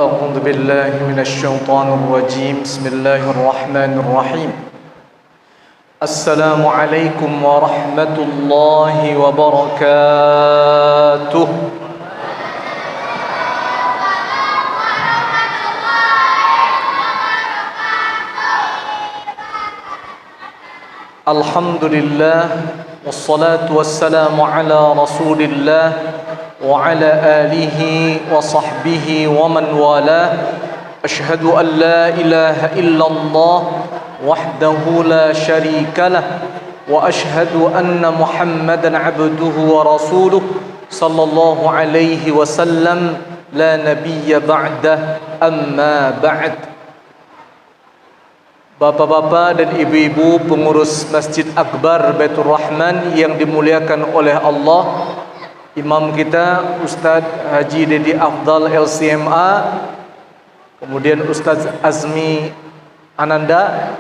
أعوذ بالله من الشيطان الرجيم بسم الله الرحمن الرحيم السلام عليكم ورحمة الله وبركاته الحمد لله والصلاة والسلام على رسول الله وعلى آله وصحبه ومن والاه أشهد أن لا إله إلا الله وحده لا شريك له وأشهد أن محمدا عبده ورسوله صلى الله عليه وسلم لا نبي بعده أما بعد. Bapak-bapak dan ibu-ibu pengurus Masjid Akbar Baitur Rahman yang dimuliakan oleh Allah, Imam kita Ustaz Haji Dedi Afdal LCMA, kemudian Ustaz Azmi Ananda.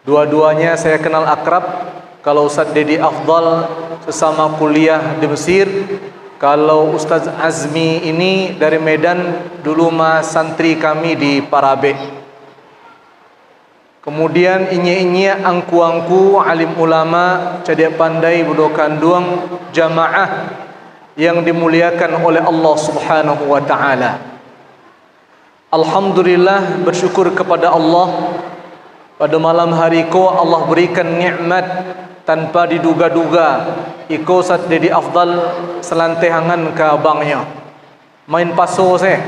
Dua-duanya saya kenal akrab. Kalau Ustaz Dedi Afdal sesama kuliah di Mesir, kalau Ustaz Azmi ini dari Medan, dulu santri kami di Parabe. Kemudian inye-inye angku-angku alim ulama cadia pandai budak kanduang jamaah yang dimuliakan oleh Allah Subhanahu wa taala. Alhamdulillah, bersyukur kepada Allah pada malam hari ko Allah berikan nikmat tanpa diduga-duga. Iko Ustaz Dedi Afdal selantehangan ke abangnya. Main paso saya.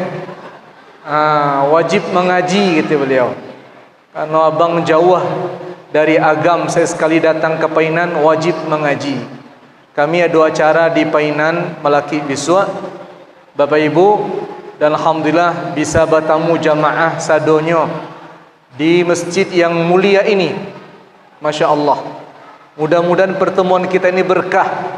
Wajib mengaji gitu beliau. Karena abang jauh dari agam, saya sekali datang ke Painan wajib mengaji. Kami ada acara di Painan Melaki Biswa, Bapak Ibu, dan alhamdulillah bisa bertamu jamaah sadonyo di masjid yang mulia ini. Masya Allah. Mudah-mudahan pertemuan kita ini berkah,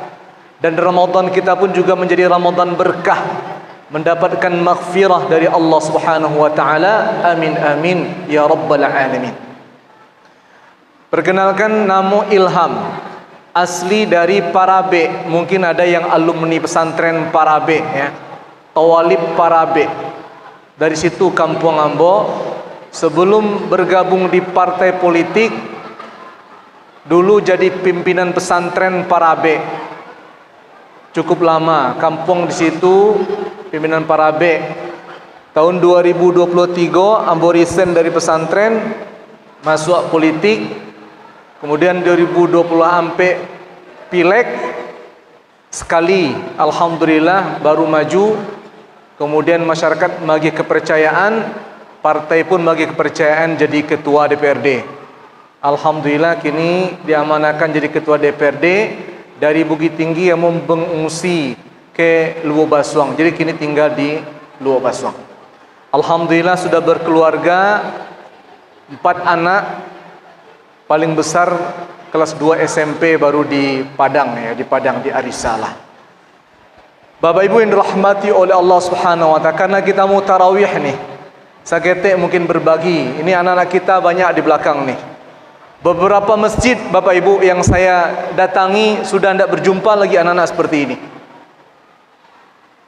dan Ramadan kita pun juga menjadi Ramadan berkah, mendapatkan maghfirah dari Allah Subhanahu wa taala. Amin amin ya rabbal alamin. Perkenalkan, nama Ilham, asli dari Parabe. Mungkin ada yang alumni pesantren Parabe ya. Tawalib Parabe. Dari situ kampung Ambo. Sebelum bergabung di partai politik, dulu jadi pimpinan pesantren Parabe. Cukup lama kampung di situ, pimpinan Parabe. Tahun 2023 Ambo resign dari pesantren, masuk politik. Kemudian 2020 sampai pileg sekali, alhamdulillah baru maju. Kemudian masyarakat bagi kepercayaan, partai pun bagi kepercayaan jadi ketua DPRD. Alhamdulillah kini diamanahkan jadi ketua DPRD dari Bukit Tinggi yang mengungsi ke Luo Basuang. Jadi kini tinggal di Luo Basuang. Alhamdulillah sudah berkeluarga, 4 anak. Paling besar kelas 2 SMP baru di Padang ya, di Padang di Arisalah. Bapak Ibu yang dirahmati oleh Allah Subhanahu wa taala, karena kita mau tarawih nih. Sakete mungkin berbagi. Ini anak-anak kita banyak di belakang nih. Beberapa masjid Bapak Ibu yang saya datangi sudah tidak berjumpa lagi anak-anak seperti ini.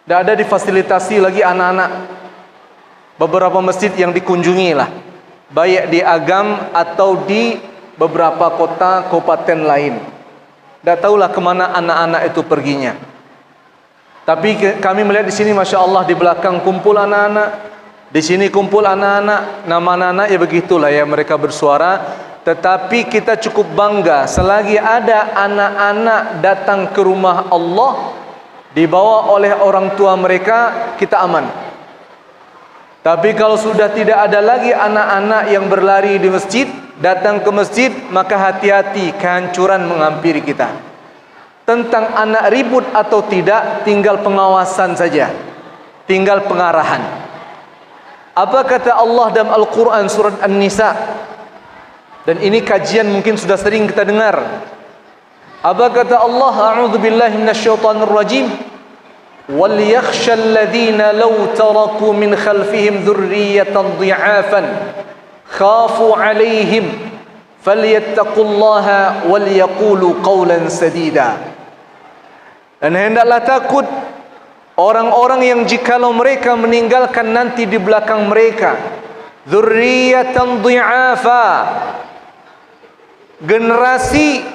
Tidak ada difasilitasi lagi anak-anak. Beberapa masjid yang dikunjungi lah, baik di Agam atau di beberapa kota kabupaten lain. Tidak tahulah kemana anak-anak itu perginya. Tapi kami melihat di sini, masya Allah, di belakang kumpul anak-anak, di sini kumpul anak-anak. Nama anak-anak ya begitulah ya, mereka bersuara. Tetapi kita cukup bangga selagi ada anak-anak datang ke rumah Allah, dibawa oleh orang tua mereka, kita aman. Tapi kalau sudah tidak ada lagi anak-anak yang berlari di masjid, datang ke masjid, maka hati-hati, kehancuran menghampiri kita. Tentang anak ribut atau tidak, tinggal pengawasan saja, tinggal pengarahan. Apa kata Allah dalam Al-Quran surat An-Nisa? Dan ini kajian mungkin sudah sering kita dengar. Apa kata Allah? A'udzubillahi minasyaitonir rajim. وَلْيَخْشَ الَّذِينَ لَوْ تَرَكُوا مِنْ خَلْفِهِمْ ذُرِّيَّةً ضِعَافًا خَافُوا عَلَيْهِمْ فَلْيَتَّقُوا اللَّهَ وَلْيَقُولُوا قَوْلًا سَدِيدًا. Dan hendaklah takut orang-orang yang jikalau mereka meninggalkan nanti di belakang mereka dzurriyyatan dhi'afa, generasi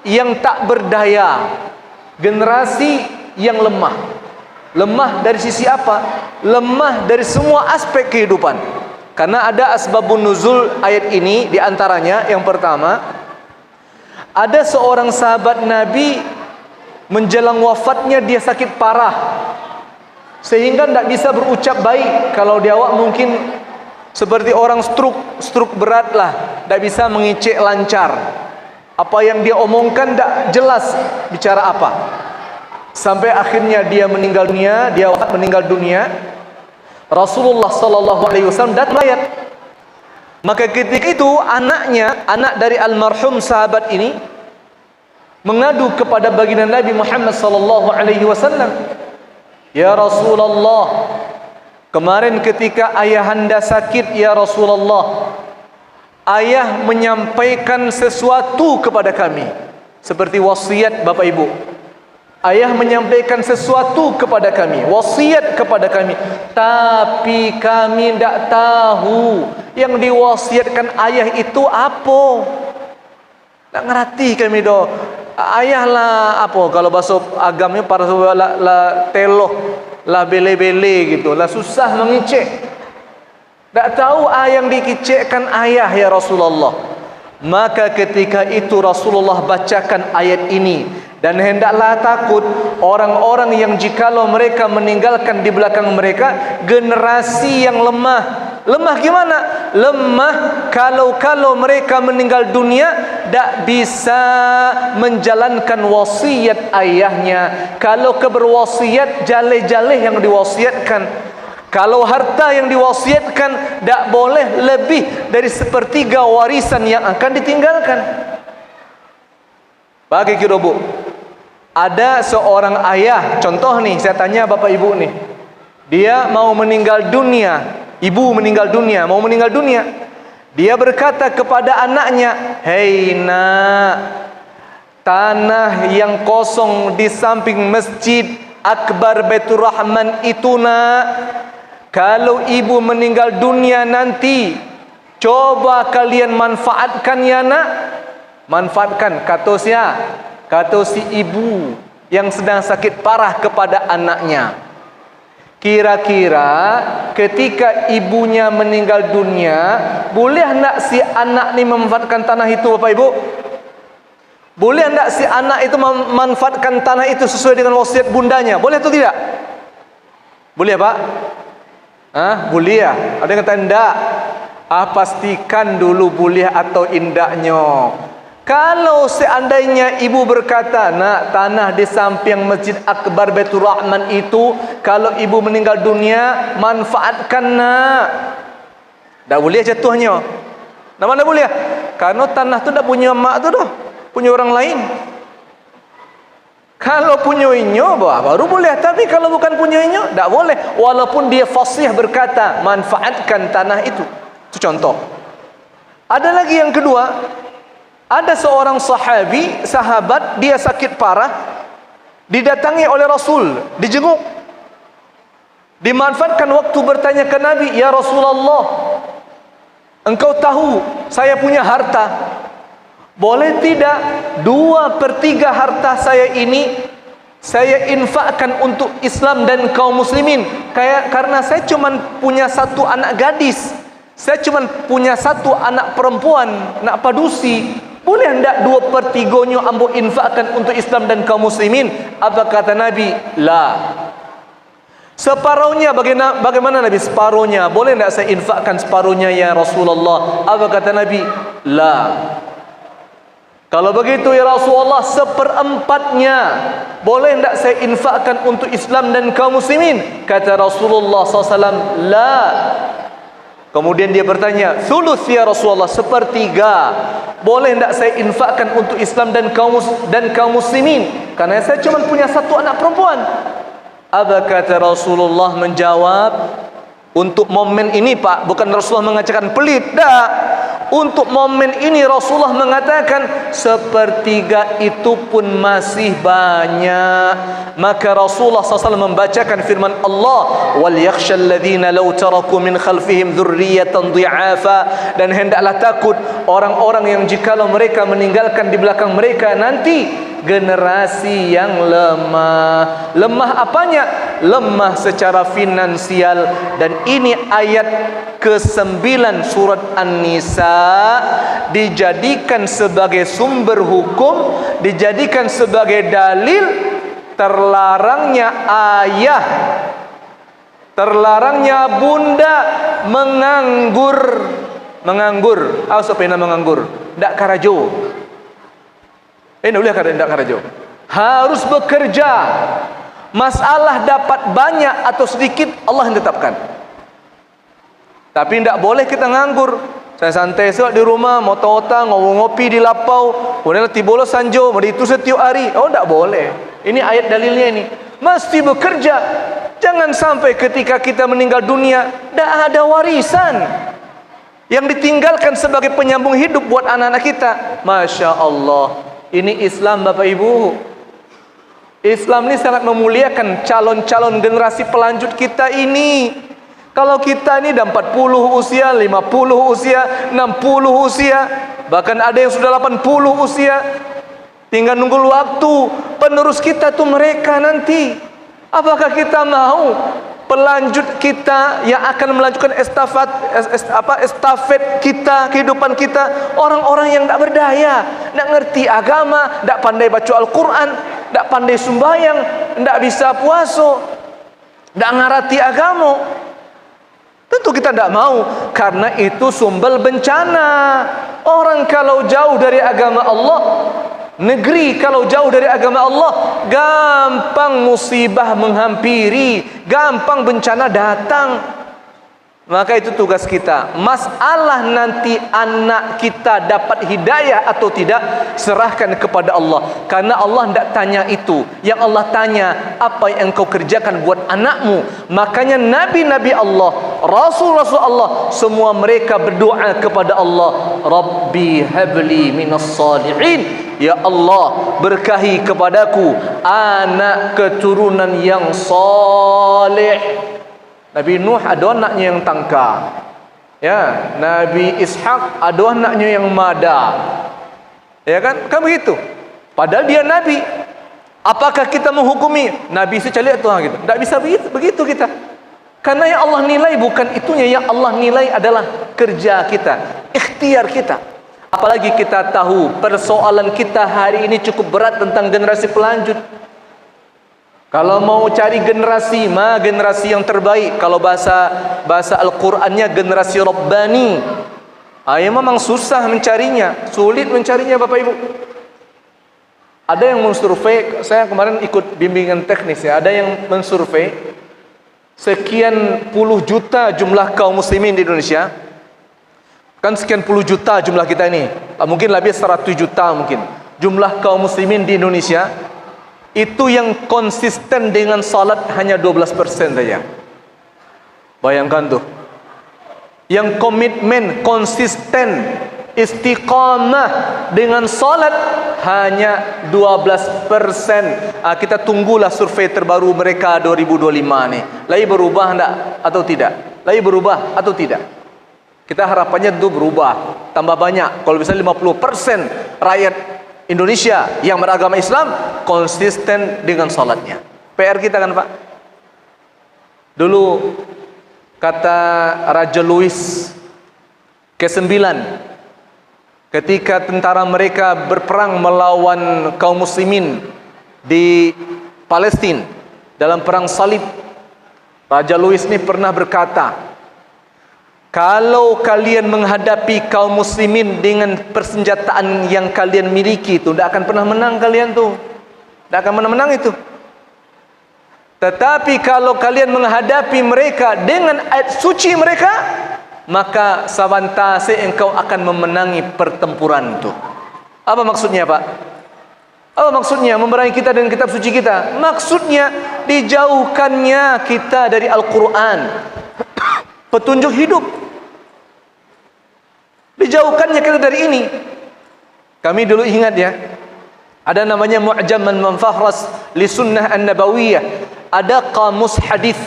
yang tak berdaya, generasi yang lemah. Lemah dari sisi apa? Lemah dari semua aspek kehidupan. Karena ada asbabun nuzul ayat ini, di antaranya yang pertama, ada seorang sahabat Nabi menjelang wafatnya dia sakit parah, sehingga tidak bisa berucap baik. Kalau di awak mungkin seperti orang stroke berat lah, tidak bisa mengicik lancar. Apa yang dia omongkan tidak jelas bicara apa. Sampai akhirnya dia meninggal dunia, dia wafat meninggal dunia. Rasulullah sallallahu alaihi wasallam datang melayat. Maka ketika itu anaknya, anak dari almarhum sahabat ini mengadu kepada baginda Nabi Muhammad sallallahu alaihi wasallam, "Ya Rasulullah, kemarin ketika ayahanda sakit ya Rasulullah, ayah menyampaikan sesuatu kepada kami seperti wasiat Bapak Ibu. Ayah menyampaikan sesuatu kepada kami, wasiat kepada kami, tapi kami tidak tahu yang diwasiatkan ayah itu apa. Tak ngerti kami doh. Ayah lah apa kalau bahasa agamanya para la teloh, la bele-bele gitu, lah susah mengicik. Tak tahu yang dikicikkan ayah ya Rasulullah." Maka ketika itu Rasulullah bacakan ayat ini, dan hendaklah takut orang-orang yang jikalau mereka meninggalkan di belakang mereka generasi yang lemah. Lemah gimana? Lemah kalau mereka meninggal dunia tak bisa menjalankan wasiat ayahnya. Kalau keberwasiat jaleh-jaleh yang diwasiatkan. Kalau harta yang diwasiatkan tak boleh lebih dari sepertiga warisan yang akan ditinggalkan. Bagi kita bu, ada seorang ayah, contoh nih, saya tanya bapak ibu nih, dia mau meninggal dunia, ibu meninggal dunia, mau meninggal dunia, dia berkata kepada anaknya, "Hei nak, tanah yang kosong di samping Masjid Akbar Baitur Rahman itu nak, kalau ibu meninggal dunia nanti, coba kalian manfaatkan ya nak." Manfaatkan, kata si ibu yang sedang sakit parah kepada anaknya. Kira-kira ketika ibunya meninggal dunia, boleh tak si anak ni memanfaatkan tanah itu Bapak Ibu? Boleh tak si anak itu memanfaatkan tanah itu sesuai dengan wasiat bundanya? Boleh atau tidak? Boleh Pak? Boleh ya? Ada yang kata tidak? Pastikan dulu boleh atau indaknya. Kalau seandainya ibu berkata, "Nak, tanah di samping Masjid Akbar Baitur Rahman itu, kalau ibu meninggal dunia, manfaatkan nak." Tak boleh jatuhnya. Mana boleh? Karena tanah tu tak punya mak tu dah, punya orang lain. Kalau punyainya baru boleh, tapi kalau bukan punyainya tak boleh. Walaupun dia fasih berkata, manfaatkan tanah itu. Itu contoh. Ada lagi yang kedua. Ada seorang sahabat, dia sakit parah, didatangi oleh Rasul, dijenguk. Dimanfaatkan waktu bertanya ke Nabi, "Ya Rasulullah, engkau tahu saya punya harta. Boleh tidak 2/3 harta saya ini saya infakkan untuk Islam dan kaum muslimin? Karena saya cuma punya satu anak gadis. Saya cuma punya satu anak perempuan, anak padusi. Boleh hendak 2/3-nya ambo infakkan untuk Islam dan kaum muslimin?" Apa kata Nabi? La. Separuhnya bagaimana Nabi? Separuhnya. Boleh hendak saya infakkan separuhnya ya Rasulullah? Apa kata Nabi? La. Kalau begitu ya Rasulullah, 1/4-nya boleh hendak saya infakkan untuk Islam dan kaum muslimin? Kata Rasulullah SAW, la. Kemudian dia bertanya, "Thuluth ya Rasulullah, 1/3 boleh hendak saya infakkan untuk Islam dan kaum muslimin? Karena saya cuma punya satu anak perempuan." Apa kata Rasulullah menjawab? Untuk momen ini Pak, bukan Rasulullah mengatakan pelit, dah. untuk momen ini Rasulullah mengatakan sepertiga itu pun masih banyak. Maka Rasulullah SAW membacakan firman Allah, wal yakhshal ladzina law taraku min khalfihim dzurriyyatan dhi'afa, dan hendaklah takut orang-orang yang jikalau mereka meninggalkan di belakang mereka nanti generasi yang lemah. Lemah apanya? Lemah secara finansial. Dan ini ayat ke-9 surat An-Nisa dijadikan sebagai sumber hukum, dijadikan sebagai dalil terlarangnya ayah, terlarangnya bunda menganggur. Apa supaya menganggur? Ndak karajo. Ndak boleh ndak karajo. Harus bekerja. Masalah dapat banyak atau sedikit Allah yang tetapkan. Tapi ndak boleh kita nganggur. Saya santai di rumah, mau tauta, ngopi di lapau, kemudian tibolos sanjo, itu setiap hari. Oh, ndak boleh. Ini ayat dalilnya ini. Mesti bekerja. Jangan sampai ketika kita meninggal dunia ndak ada warisan yang ditinggalkan sebagai penyambung hidup buat anak-anak kita. Masya Allah. Ini Islam Bapak Ibu. Islam ini sangat memuliakan calon-calon generasi pelanjut kita ini. Kalau kita ini dah 40 usia, 50 usia, 60 usia, bahkan ada yang sudah 80 usia, tinggal nunggu waktu. Penerus kita tuh mereka nanti. Apakah kita mau pelanjut kita yang akan melanjutkan estafet kita, kehidupan kita, orang-orang yang tak berdaya, tak ngerti agama, tak pandai baca Al-Quran, tak pandai sembahyang, tak bisa puasa, tak ngerti agama? Tentu kita tak mau, karena itu sumber bencana. Orang kalau jauh dari agama Allah, negeri kalau jauh dari agama Allah, gampang musibah menghampiri, gampang bencana datang. Maka itu tugas kita. Masalah nanti anak kita dapat hidayah atau tidak, serahkan kepada Allah. Karena Allah tidak tanya itu. Yang Allah tanya, apa yang engkau kerjakan buat anakmu. Makanya Nabi-Nabi Allah, Rasul-Rasul Allah, semua mereka berdoa kepada Allah, Rabbi habli minas salihin. Ya Allah, berkahi kepadaku anak keturunan yang saleh. Nabi Nuh ada anaknya yang tangka. Ya, Nabi Ishak ada anaknya yang mada. Ya kan? Kan begitu. Padahal dia nabi. Apakah kita menghukumi nabi secalik Tuhan gitu? Tak bisa begitu kita. Karena yang Allah nilai bukan itunya, yang Allah nilai adalah kerja kita, ikhtiar kita. Apalagi kita tahu persoalan kita hari ini cukup berat tentang generasi pelanjut. Kalau mau cari generasi, generasi yang terbaik. Kalau bahasa Al-Qur'annya generasi Rabbani. Ya memang susah mencarinya, sulit mencarinya Bapak Ibu. Ada yang mensurvei, saya kemarin ikut bimbingan teknis ya, ada yang mensurvei sekian puluh juta jumlah kaum muslimin di Indonesia. Kan sekian puluh juta jumlah kita ini, mungkin lebih 100 juta mungkin jumlah kaum muslimin di Indonesia. Itu yang konsisten dengan salat hanya 12% saja. Bayangkan tuh. Yang komitmen, konsisten, istiqamah dengan salat hanya 12%. Kita tunggulah survei terbaru mereka 2025 nih. Lagi berubah enggak atau tidak? Lagi berubah atau tidak? Kita harapannya itu berubah, tambah banyak. Kalau bisa 50% rakyat Indonesia yang beragama Islam konsisten dengan salatnya. PR kita kan Pak. Dulu kata Raja Louis ke-9 ketika tentara mereka berperang melawan kaum muslimin di Palestina dalam perang salib, Raja Louis ini pernah berkata, kalau kalian menghadapi kaum muslimin dengan persenjataan yang kalian miliki itu, tidak akan pernah menang kalian tuh. Tidak akan pernah menang itu. Tetapi kalau kalian menghadapi mereka dengan ayat suci mereka, maka sabantase engkau akan memenangi pertempuran itu. Apa maksudnya Pak? Apa maksudnya memerangi kita dengan kitab suci kita? Maksudnya dijauhkannya kita dari Al-Quran, petunjuk hidup. Dijauhkannya kita dari ini. Kami dulu ingat ya, ada namanya Mu'jam al-Manfahras li Sunnah an-Nabawiyah. Ada kamus hadis.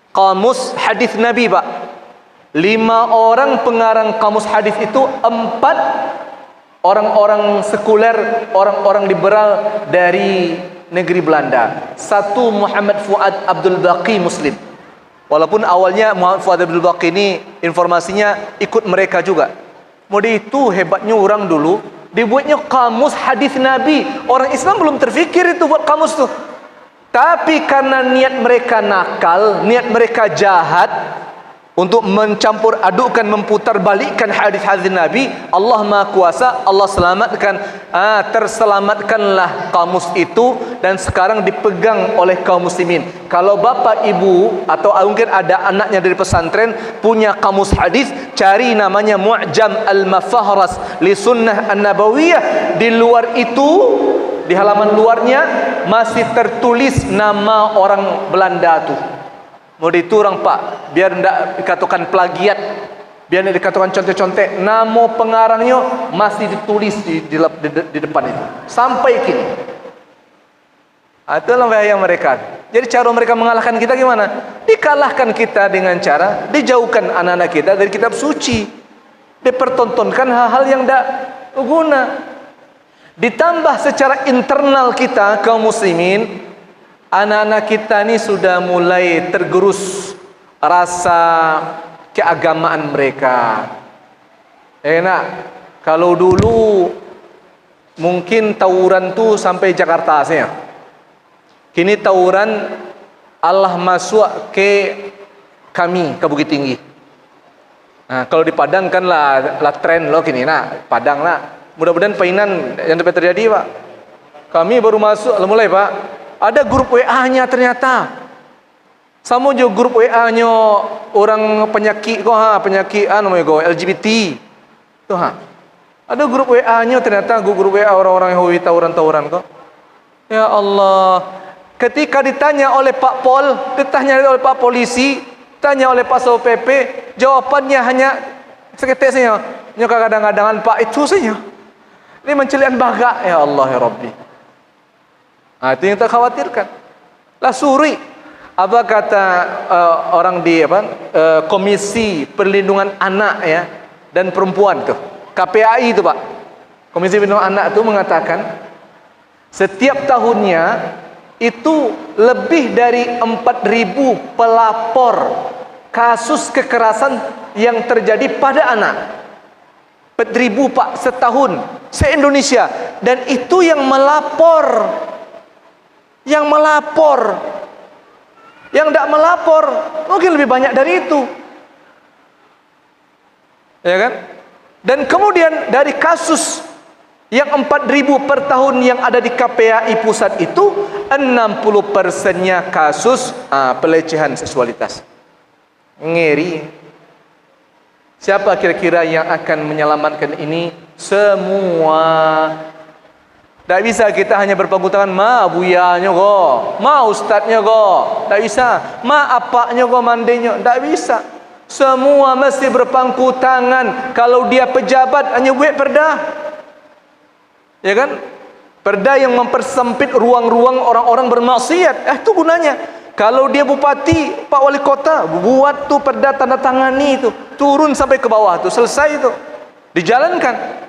Kamus hadis Nabi, Pak. 5 orang pengarang kamus hadis itu, 4 orang-orang sekuler, orang-orang liberal dari negeri Belanda. 1 Muhammad Fuad Abdul Baqi Muslim. Walaupun awalnya Muhammad Fuad Abdul Baqi ini informasinya ikut mereka juga. Mode itu hebatnya orang dulu, dibuatnya kamus hadis Nabi. Orang Islam belum terfikir itu buat kamus tuh. Tapi karena niat mereka nakal, niat mereka jahat untuk mencampur adukkan, memputar balikkan hadis-hadis Nabi, Allah Maha Kuasa, Allah selamatkan. Terselamatkanlah kamus itu dan sekarang dipegang oleh kaum muslimin. Kalau bapak ibu atau mungkin ada anaknya dari pesantren punya kamus hadis, cari namanya Mu'jam al-Mafahras li Sunnah an-Nabawiyah. Di luar itu, di halaman luarnya masih tertulis nama orang Belanda tuh. Mau diturang Pak, biar tidak dikatakan plagiat, biar tidak dikatakan contek-contek. Nama pengarangnya masih ditulis di depan itu sampai kini. Itulah yang mereka. Jadi cara mereka mengalahkan kita gimana? Dikalahkan kita dengan cara dijauhkan anak-anak kita dari kitab suci, dipertontonkan hal-hal yang tidak berguna. Ditambah secara internal kita kaum muslimin, anak-anak kita ni sudah mulai tergerus rasa keagamaan mereka. Enak. Kalau dulu mungkin tawuran tu sampai Jakarta saja. Kini tawuran Allah masuk ke kami, ke Bukit Tinggi. Nah, kalau di Padang kan lah tren loh kini nak, Padang lah. Mudah-mudahan painan yang dapat terjadi, Pak. Kami baru masuk, mulai Pak. Ada grup WA-nya ternyata. Sama juga grup WA-nya orang penyakit kok penyakit LGBT. Tuh Ada grup WA-nya ternyata grup WA orang-orang yang hobi tawuran-tawuran kok. Ya Allah. Ketika ditanya oleh Pak Pol, ditanya oleh Pak Polisi, tanya oleh Pak Satpol PP, jawabannya hanya seketik saja. Kadang-kadang Pak itu saja. Ini mencelian baga. Ya Allah ya Rabbi. Itu yang kita khawatirkan. Lah suri. Apa kata orang di Komisi Perlindungan Anak ya dan Perempuan tuh, KPAI itu Pak. Komisi Perlindungan Anak itu mengatakan setiap tahunnya itu lebih dari 4.000 pelapor kasus kekerasan yang terjadi pada anak. 4.000 Pak setahun se-Indonesia, dan itu yang melapor. Yang tidak melapor mungkin lebih banyak dari itu, ya kan? Dan kemudian dari kasus yang 4.000 per tahun yang ada di KPAI pusat itu, 60%-nya kasus pelecehan seksualitas. Ngeri. Siapa kira-kira yang akan menyelamatkan ini? Semua. Tak bisa kita hanya berpangku tangan, ma buyanya go, ma ustadznya go. Tak bisa, ma apaknya go mandenya. Tak bisa. Semua mesti berpangku tangan. Kalau dia pejabat hanya buat perda, ya kan? Perda yang mempersempit ruang-ruang orang-orang bermaksiat. Itu gunanya. Kalau dia bupati, Pak Wali Kota, buat tu perda, tanda tangani itu, turun sampai ke bawah tu, selesai itu, dijalankan.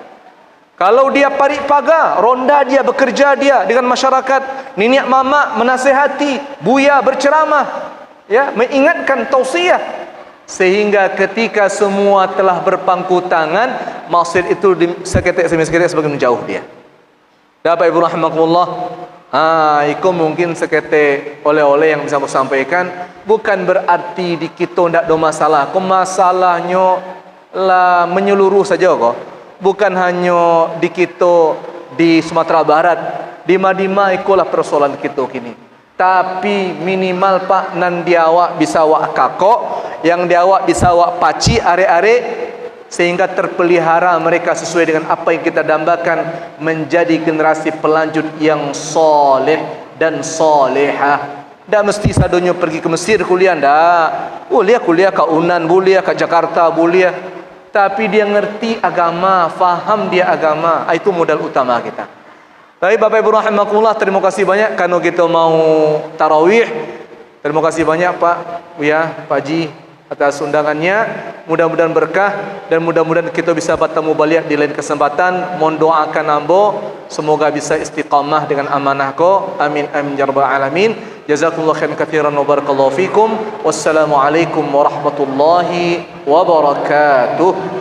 Kalau dia parik pagar, ronda dia, bekerja dia dengan masyarakat, niniak mama menasihati, buya berceramah, ya, mengingatkan, tausiah, sehingga ketika semua telah berpangku tangan, maksud itu seketik demi seketik sebagai menjauh dia. Bapak Ibu rahimakumullah, itu mungkin seketik oleh-oleh yang bisa aku sampaikan. Bukan berarti di kita tidak ada masalah. Masalahnya lah menyeluruh saja kok. Bukan hanya di kita di Sumatera Barat, di Madinah ikulah persoalan kita kini. Tapi minimal Pak nan diawak bisa wak kakok, yang diawak bisa wak paci are-are, sehingga terpelihara mereka sesuai dengan apa yang kita dambakan, menjadi generasi pelanjut yang soleh dan solehah. Tak mesti sadonya pergi ke Mesir kuliah, tak. Boleh kuliah ke Unan, boleh ke Jakarta, boleh. tapi dia ngerti agama, faham dia agama. Itu modal utama kita. Baik Bapak Ibu rahimakumullah, terima kasih banyak karena kita mau tarawih. Terima kasih banyak Pak Buya, Pak Ji atas undangannya. Mudah-mudahan berkah dan mudah-mudahan kita bisa bertemu balik di lain kesempatan. Mohon doakan ambo semoga bisa istiqamah dengan amanah ko. Amin amin ya rabbal alamin. Jazakumullah khairan katsiran wa barakallahu fikum. Wassalamualaikum warahmatullahi wabarakatuh.